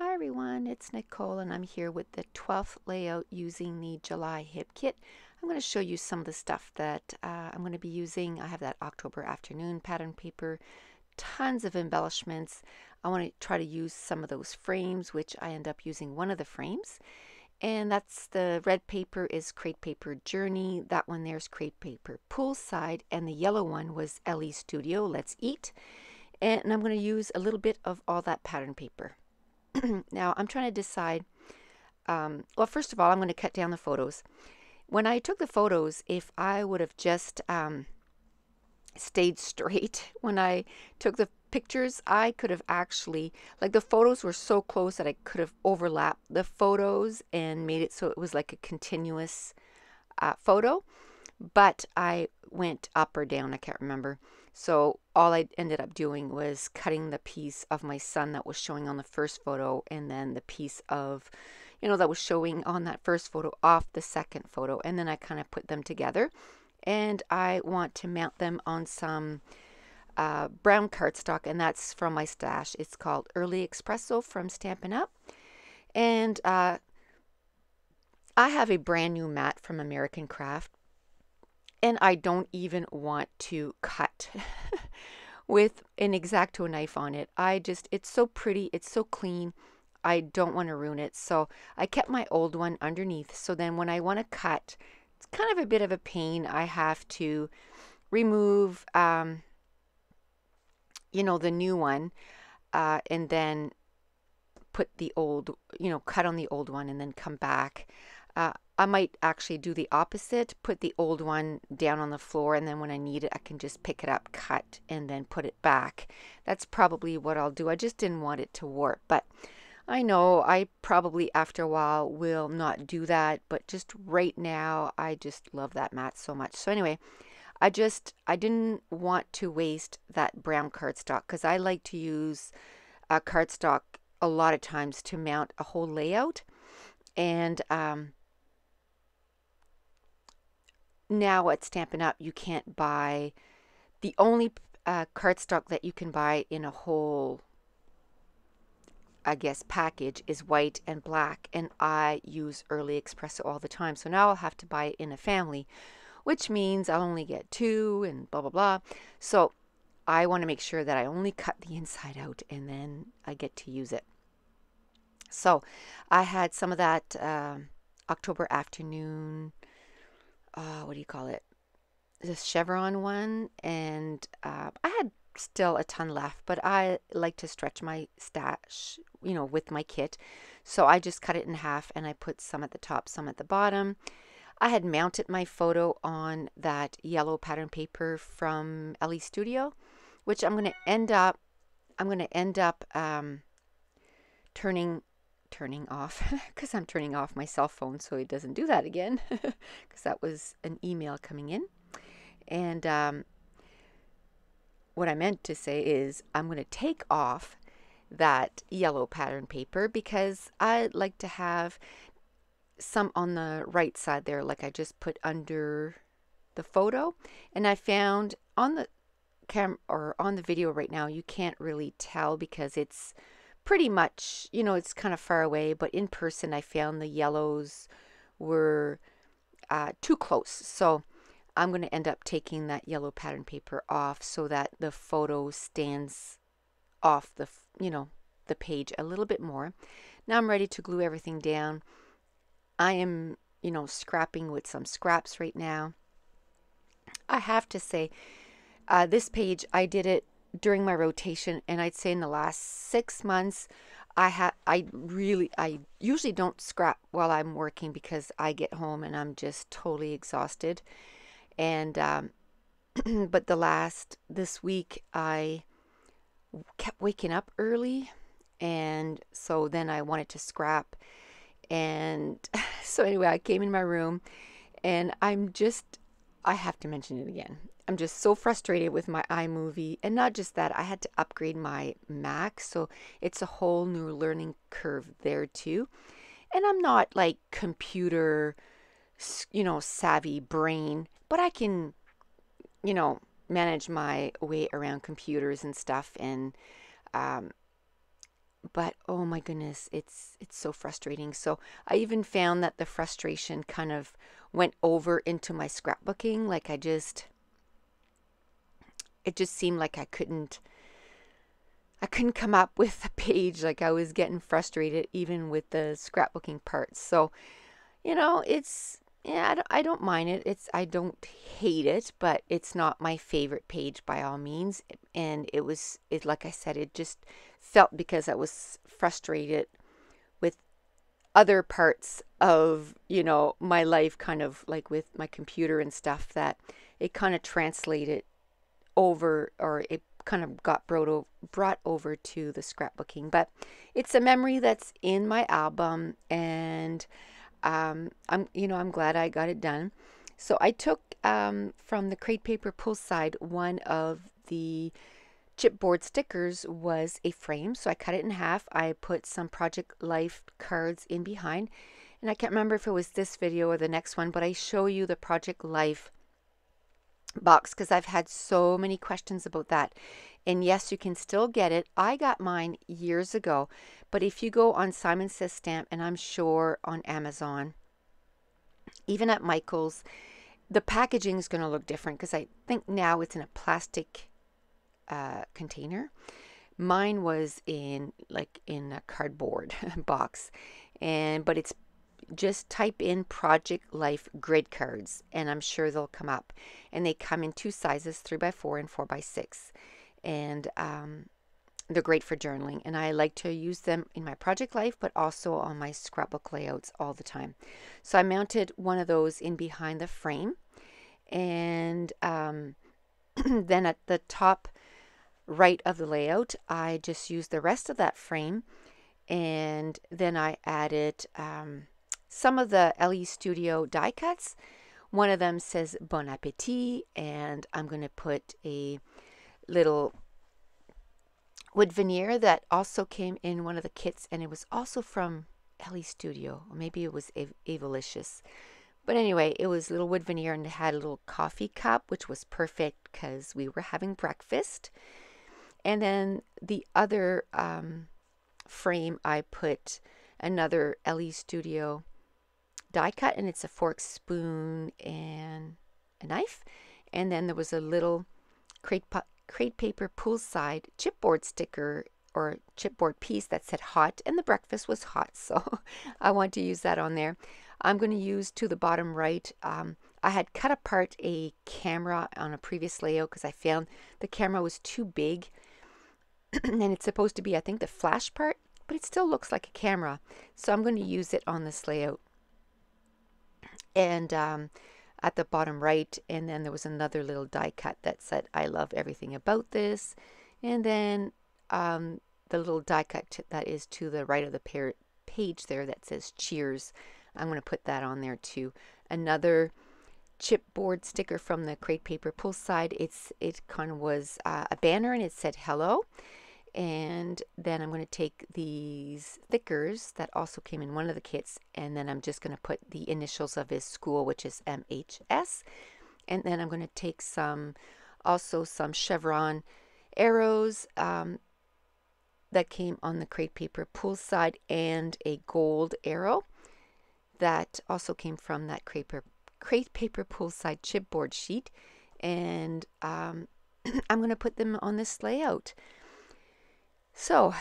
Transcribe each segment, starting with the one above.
Hi everyone, it's Nicole and I'm here with the 12th layout using the July Hip Kit. I'm going to show you some of the stuff that I'm going to be using. I have that October afternoon pattern paper, tons of embellishments. I want to try to use some of those frames, which I end up using one of the frames. And that's the red paper is Create Paper Journey. That one there's Create Paper Poolside, and the yellow one was Ellie Studio, Let's Eat. And I'm going to use a little bit of all that pattern paper. Now I'm trying to decide, well, first of all, I'm going to cut down the photos. When I took the photos, if I would have just stayed straight when I took the pictures, I could have actually, like the photos were so close that I could have overlapped the photos and made it so it was like a continuous photo. But I went up or down, I can't remember. So all I ended up doing was cutting the piece of my son that was showing on the first photo, and then the piece of, that was showing on that first photo off the second photo, and then I kind of put them together. And I want to mount them on some brown cardstock, and that's from my stash. It's called Early Espresso from Stampin' Up. And I have a brand new mat from American Craft, and I don't even want to cut with an X-Acto knife on it. It's so pretty, it's so clean, I don't want to ruin it. So I kept my old one underneath, so then when I want to cut, it's kind of a bit of a pain. I have to remove, the new one, and then put the old, cut on the old one and then come back. I might actually do the opposite, put the old one down on the floor, and then when I need it, I can just pick it up, cut, and then put it back. That's probably what I'll do. I just didn't want it to warp, but I know I probably after a while will not do that, but just right now, I just love that mat so much. So anyway, I didn't want to waste that brown cardstock because I like to use cardstock a lot of times to mount a whole layout. And now at Stampin' Up, you can't buy, the only cardstock that you can buy in a whole, I guess, package is white and black, and I use Early Espresso all the time. So now I'll have to buy it in a family, which means I'll only get two and blah, blah, blah. So I want to make sure that I only cut the inside out and then I get to use it. So I had some of that October afternoon, what do you call it? The chevron one, and I had still a ton left, but I like to stretch my stash, with my kit. So I just cut it in half and I put some at the top, some at the bottom. I had mounted my photo on that yellow pattern paper from Ellie Studio, which I'm going to end up turning off because I'm turning off my cell phone so it doesn't do that again, because that was an email coming in. And what I meant to say is I'm going to take off that yellow pattern paper because I like to have some on the right side there, like I just put under the photo. And I found on the or on the video right now, you can't really tell because it's pretty much, it's kind of far away, but in person I found the yellows were too close. So I'm going to end up taking that yellow pattern paper off so that the photo stands off the, the page a little bit more. Now I'm ready to glue everything down. I am, scrapping with some scraps right now. I have to say, this page, I did it during my rotation, and I'd say in the last 6 months, I usually don't scrap while I'm working because I get home and I'm just totally exhausted. And but this week I kept waking up early, and so then I wanted to scrap. And so anyway, I came in my room, and I have to mention it again. I'm just so frustrated with my iMovie, and not just that, I had to upgrade my Mac, so it's a whole new learning curve there too. And I'm not like computer, savvy brain, but I can, manage my way around computers and stuff. And but oh my goodness, it's so frustrating. So I even found that the frustration kind of went over into my scrapbooking. Like it just seemed like I couldn't come up with a page. Like I was getting frustrated even with the scrapbooking parts. So, you know, it's, yeah, I don't mind it. I don't hate it, but it's not my favorite page by all means. And like I said, it just felt, because I was frustrated with other parts of, you know, my life, kind of like with my computer and stuff, that it kind of translated over, or it kind of got brought over to the scrapbooking. But it's a memory that's in my album, and I'm glad I got it done. So I took from the crate paper pull side, one of the chipboard stickers was a frame, so I cut it in half. I put some Project Life cards in behind, and I can't remember if it was this video or the next one, but I show you the Project Life box because I've had so many questions about that. And yes, you can still get it. I got mine years ago, but if you go on Simon Says Stamp, and I'm sure on Amazon, even at Michael's, the packaging is going to look different, because I think now it's in a plastic container. Mine was in a cardboard box, but it's just type in Project Life grid cards, and I'm sure they'll come up. And they come in two sizes, 3x4 and 4x6, and they're great for journaling. And I like to use them in my Project Life, but also on my scrapbook layouts all the time. So I mounted one of those in behind the frame, and then at the top right of the layout, I just used the rest of that frame, and then I added some of the LE Studio die cuts. One of them says Bon Appetit, and I'm going to put a little wood veneer that also came in one of the kits, and it was also from LE Studio, or maybe it was Avalicious. But anyway, it was little wood veneer, and it had a little coffee cup, which was perfect because we were having breakfast. And then the other frame, I put another LE Studio die cut, and it's a fork, spoon, and a knife. And then there was a little crate paper poolside chipboard sticker, or chipboard piece, that said hot, and the breakfast was hot, so I want to use that on there. I'm going to use, to the bottom right, I had cut apart a camera on a previous layout because I found the camera was too big, and it's supposed to be, I think, the flash part, but it still looks like a camera, so I'm going to use it on this layout. And at the bottom right, and then there was another little die cut that said I love everything about this, and then the little die cut that is to the right of the page there that says cheers. I'm going to put that on there too. Another chipboard sticker from the crate paper pull side. It kind of was a banner, and it said hello. And then I'm going to take these stickers that also came in one of the kits, and then I'm just going to put the initials of his school, which is MHS. And then I'm going to take some chevron arrows that came on the crate paper pull side, and a gold arrow that also came from that crate paper pull side chipboard sheet. And I'm going to put them on this layout. So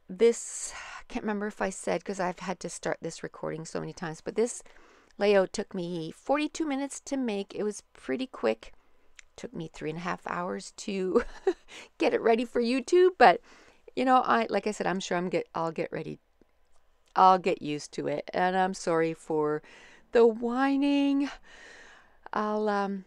this, I can't remember if I said, because I've had to start this recording so many times, but this layout took me 42 minutes to make. It was pretty quick. It took me 3.5 hours to get it ready for YouTube, but you know, like I said, I'm sure I'll get ready. I'll get used to it, and I'm sorry for the whining. I'll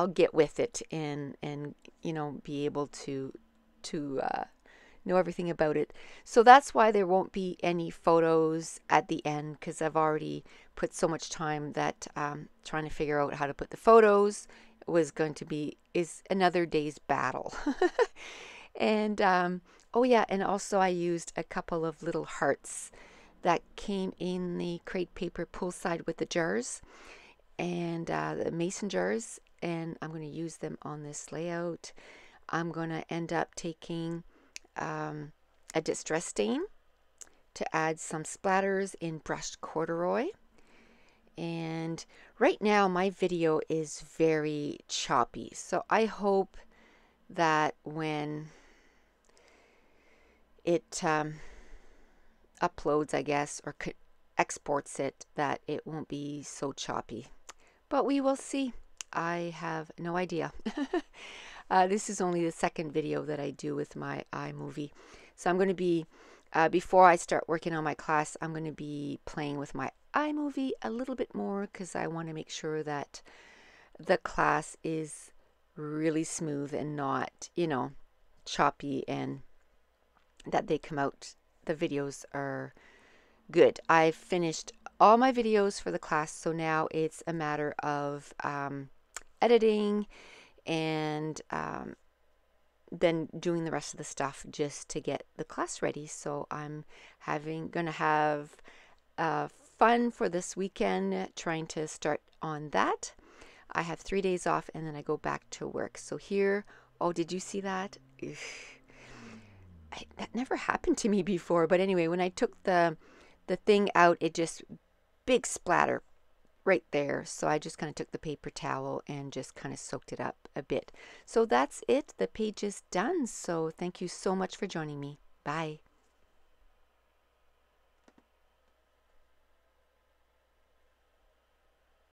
get with it, and you know, be able to know everything about it. So that's why there won't be any photos at the end, because I've already put so much time that trying to figure out how to put the photos is another day's battle. And oh yeah, and also I used a couple of little hearts that came in the crate paper pull side with the jars, and the mason jars, and I'm going to use them on this layout. I'm going to end up taking a distress stain to add some splatters in brushed corduroy. And right now my video is very choppy, so I hope that when it uploads, I guess, or exports it, that it won't be so choppy. But we will see. I have no idea. This is only the second video that I do with my iMovie. So I'm going to be, before I start working on my class, I'm going to be playing with my iMovie a little bit more because I want to make sure that the class is really smooth and not, you know, choppy, and that they come out, the videos are good. I've finished all my videos for the class, so now it's a matter of editing and then doing the rest of the stuff just to get the class ready. So I'm gonna have fun for this weekend trying to start on that. I have 3 days off and then I go back to work. So here, oh, did you see that? That never happened to me before. But anyway, when I took the thing out, it just big splatter right there. So I just kind of took the paper towel and just kind of soaked it up a bit. So that's it. The page is done. So thank you so much for joining me. Bye.